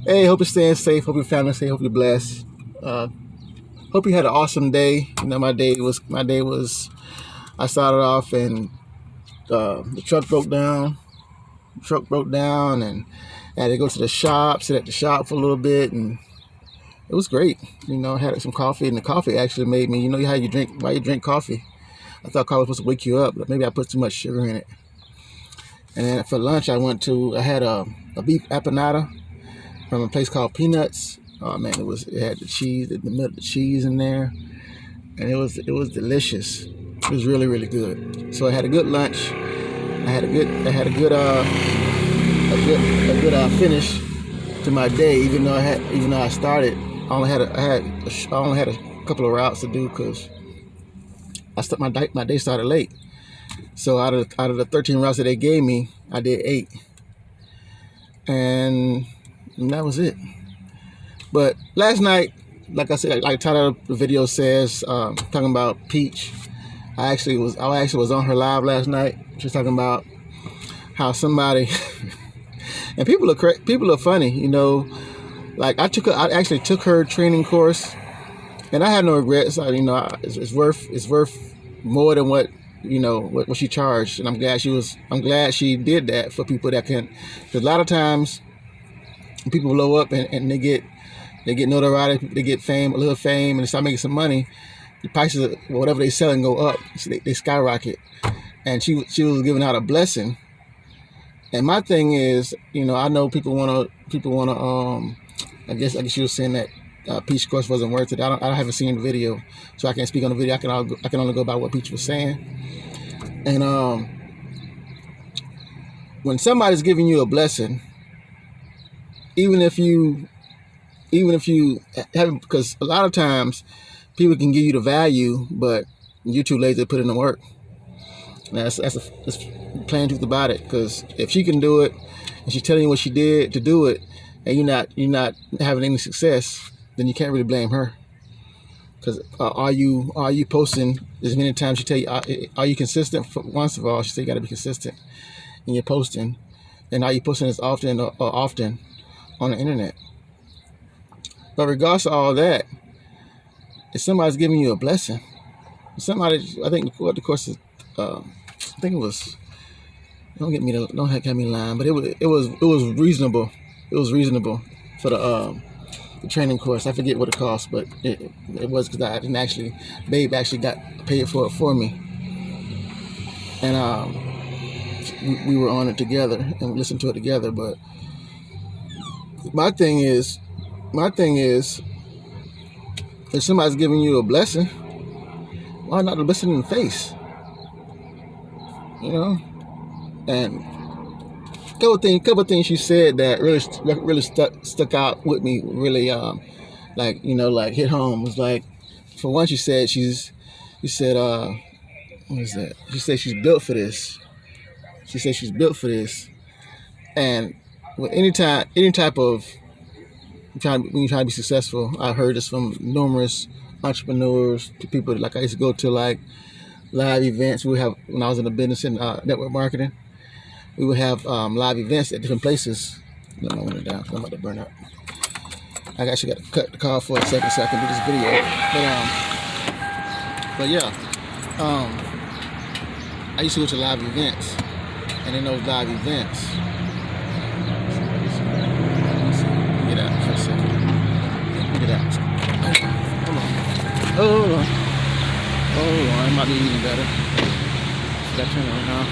Hey, hope you're staying safe. Hope your family's safe. Hope you're blessed. Hope you had an awesome day. You know, my day was. I started off and the truck broke down. And I had to go to the shop, sit at the shop for a little bit, and it was great. You know, I had some coffee, and the coffee actually made me. You know how you drink coffee. I thought coffee was supposed to wake you up, but maybe I put too much sugar in it. And then for lunch, I had a beef empanada from a place called Peanuts. Oh man, it had the cheese, the cheese in there, and it was delicious. It was really, really good. So I had a good lunch. I had a good finish to my day. Even though I started, I only had a couple of routes to do because my day started late. So out of the 13 routes that they gave me, I did 8, and that was it. But last night, like I said, like the title of the video says, talking about Peach. I actually was on her live last night. She was talking about how somebody and people are funny, you know. Like I actually took her training course, and I had no regrets. It's worth more than what she charged, and I'm glad she did that for people that can. Because a lot of times people blow up and they get notoriety, they get fame, a little fame, and they start making some money. The prices of whatever they selling go up, so they skyrocket. And she was giving out a blessing. And my thing is, I know people wanna. I guess she was saying that Peach course wasn't worth it. I haven't seen the video, so I can't speak on the video. I can only go by what Peach was saying. And when somebody's giving you a blessing, even if you haven't, because a lot of times people can give you the value, but you're too lazy to put in the work. And that's plain truth about it. Because if she can do it, and she's telling you what she did to do it, and you're not having any success, then you can't really blame her. Because are you posting as many times? She tell you, are you consistent? Once of all, she said you got to be consistent in your posting, and are you posting as often or often on the internet? But regardless of all that, if somebody's giving you a blessing, somebody, I think the course is, I think it was. Don't get me lying, but it was reasonable. It was reasonable for the training course. I forget what it cost, but it was because I didn't actually. Babe actually got paid for it for me, and we were on it together and we listened to it together. But my thing is, if somebody's giving you a blessing, why not a blessing in the face? And a couple things she said that really stuck out with me. Really, like hit home. Was like, for one, she said, what is that? She said she's built for this. She said she's built for this. And with any type of when you're trying to be successful, I heard this from numerous entrepreneurs, people. Like I used to go to like live events. When I was in the business in network marketing, we would have live events at different places. Let me window down. I'm about to burn up. I actually got to cut the call for a second so I can do this video. But yeah, I used to go to live events, and in those live events, get out for a second. Get out. Hold on. It might be even better. Got to turn it on now.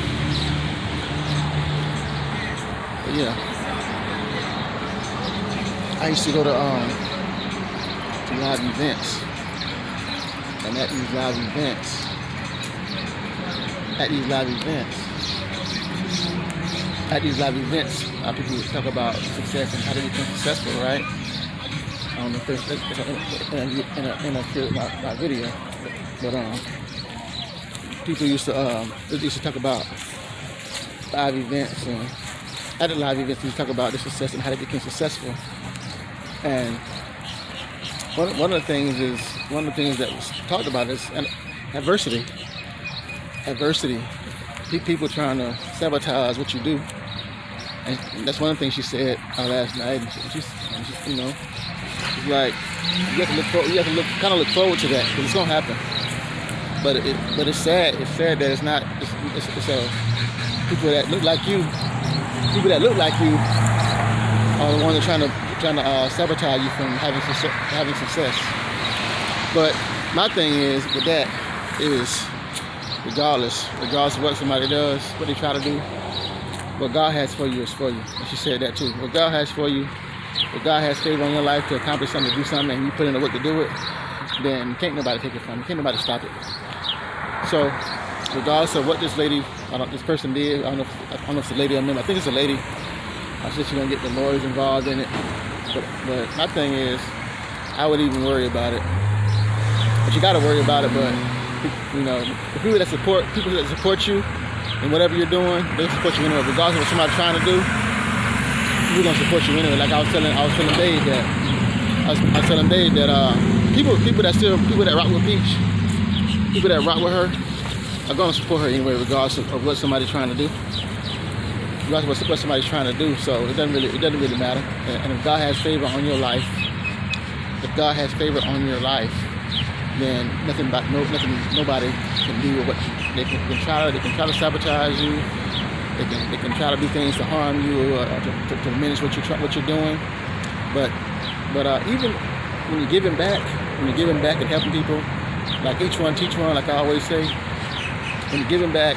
But yeah, I used to go to live events, and at these live events, people talk about success and how to become successful, right? I don't know if it's in a field of my video, but people used to talk about live events, and at the live events, we talk about the success and how they became successful. And one of the things that was talked about is adversity. People trying to sabotage what you do. And that's one of the things she said last night. And she's, you know, it's like you have to look forward. You have to kind of look forward to that because it's gonna happen. But it's sad. It's sad that it's not. It's people that look like you. People that look like you are the ones that are trying to sabotage you from having success. But my thing is with that is regardless of what somebody does, what they try to do, what God has for you is for you. And she said that too. What God has for you, if God has favor on your life to accomplish something, to do something, and you put in the work to do it, then can't nobody take it from you. Can't nobody stop it. So, regardless of what this person did, I don't know if it's a lady or a man. I think it's a lady. I said she's gonna get the lawyers involved in it. But my thing is, I would even worry about it. But you gotta worry about it. But you know, the people that support you in whatever you're doing, they support you anyway. Regardless of what somebody's trying to do, we're gonna support you anyway. Like I was telling Dave that people that rock with Peach, people that rock with her are gonna support her anyway, regardless of what somebody's trying to do. Regardless of what somebody's trying to do. So it doesn't really matter. And if God has favor on your life, then nobody can do what they can try to sabotage you. They can try to do things to harm you or to diminish what you're doing. But even when you're giving back and helping people, like each one teach one, like I always say, when you're giving back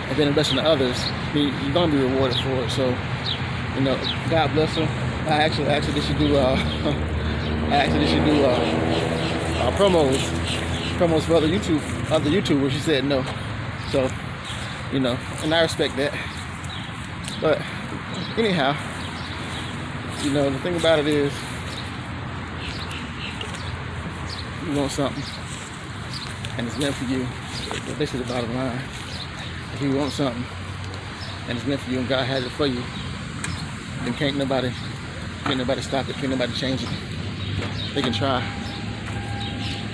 and then investing in others, you're gonna be rewarded for it. So, you know, God bless her. I actually did she do promos for other YouTubers. She said no. So, you know, and I respect that. But anyhow, you know, the thing about it is, you want something, and it's meant for you. This is the bottom line. If you want something, and it's meant for you, and God has it for you, then can't nobody stop it. Can't nobody change it. They can try.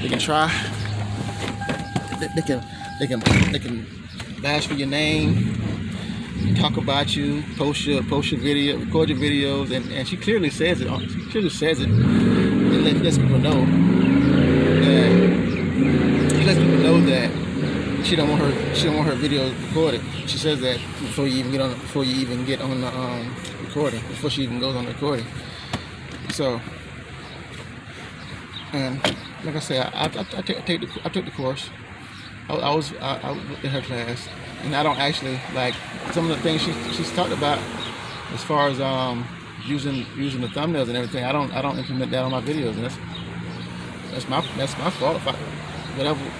They can try. They can bash for your name, talk about you, post your video, record your videos, and she clearly says it. She clearly says it. It lets people know that she don't want her videos recorded. She says that before you even get on the recording, before she even goes on the recording. So, and like I said, I took the course. I was in her class, and I don't actually like some of the things she's talked about as far as using the thumbnails and everything. I don't implement that on my videos, and that's my fault.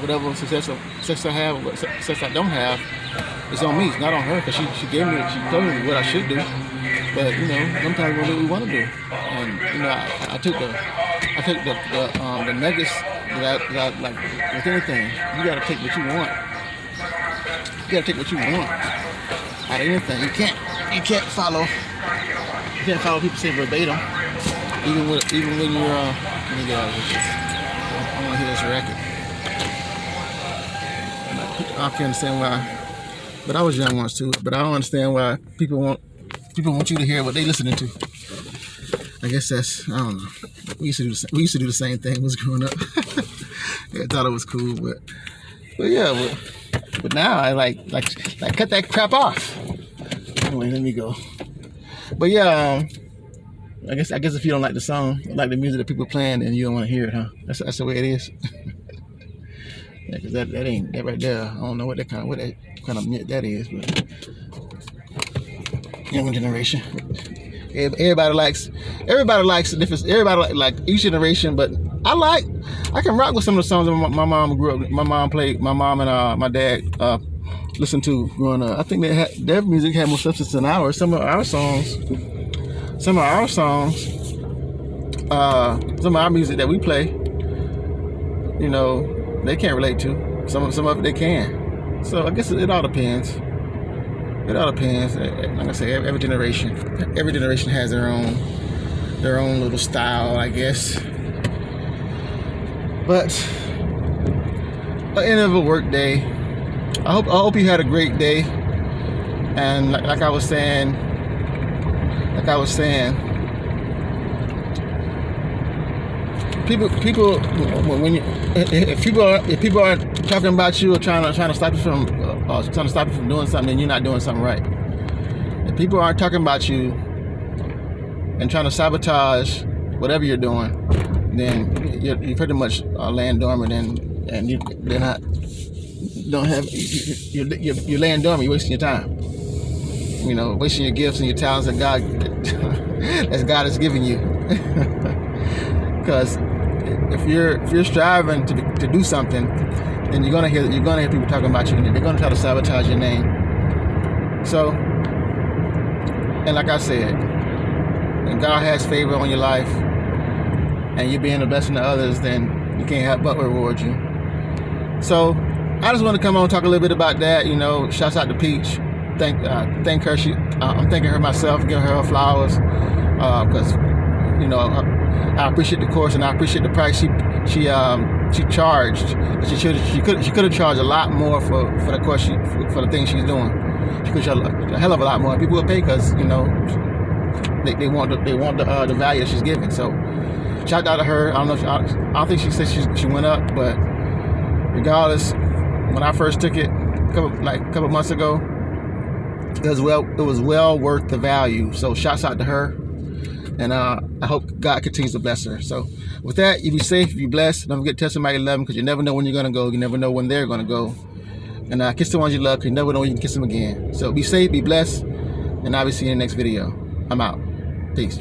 Whatever success I have, what success I don't have, it's on me. It's not on her, because she told me what I should do. But you know, sometimes we do what we want to do, and you know, I took the nuggets that I like with anything. You gotta take what you want. You gotta take what you want out of anything. You can't follow people say verbatim. Even when you're let me get out of this. I want to hear this record. I can understand why, but I was young once too. But I don't understand why people want you to hear what they listening to. I guess I don't know. We used to do the same thing when I was growing up. Yeah, I thought it was cool, but yeah, but now I like cut that crap off. Anyway, let me go. But yeah, I guess if you don't like the song, like the music that people playing, then you don't want to hear it, huh? That's the way it is. Yeah, cause that ain't that right there. I don't know what kind of music that is, but young generation. Everybody likes different. Everybody like each generation, but I can rock with some of the songs that my mom grew up. My mom and my dad listened to growing up. I think their music had more substance than ours. Some of our music that we play, you know, they can't relate to. Some of it they can. So I guess it all depends. It all depends. Like I say, every generation has their own little style, I guess. But at the end of a work day, I hope you had a great day. And like I was saying, like I was saying, people if people are talking about you or trying to stop you from doing something, then you're not doing something right. If people aren't talking about you and trying to sabotage whatever you're doing, then you're pretty much laying dormant, and you're laying dormant. You're wasting your time. You know, wasting your gifts and your talents that God has given you. Because if you're striving to do something, then you're gonna hear people talking about you, and they're gonna try to sabotage your name. So, and like I said, when God has favor on your life, and you're being a blessing to others, then you can't help but reward you. So, I just want to come on and talk a little bit about that. You know, shouts out to Peach. Thank her. I'm thanking her myself, giving her flowers, because you know, I appreciate the course and I appreciate the price she charged. She could have charged a lot more for the course for the things she's doing. She could charge a hell of a lot more. People would pay because, you know, they want the value that she's giving. So shout out to her. I don't think she said she went up, but regardless, when I first took it a couple months ago, it was well worth the value. So shouts out to her. And I hope God continues to bless her. So with that, you be safe, you be blessed. Don't forget to tell somebody you love them, because you never know when you're going to go. You never know when they're going to go. And kiss the ones you love, because you never know when you can kiss them again. So be safe, be blessed, and I'll be seeing you in the next video. I'm out. Peace.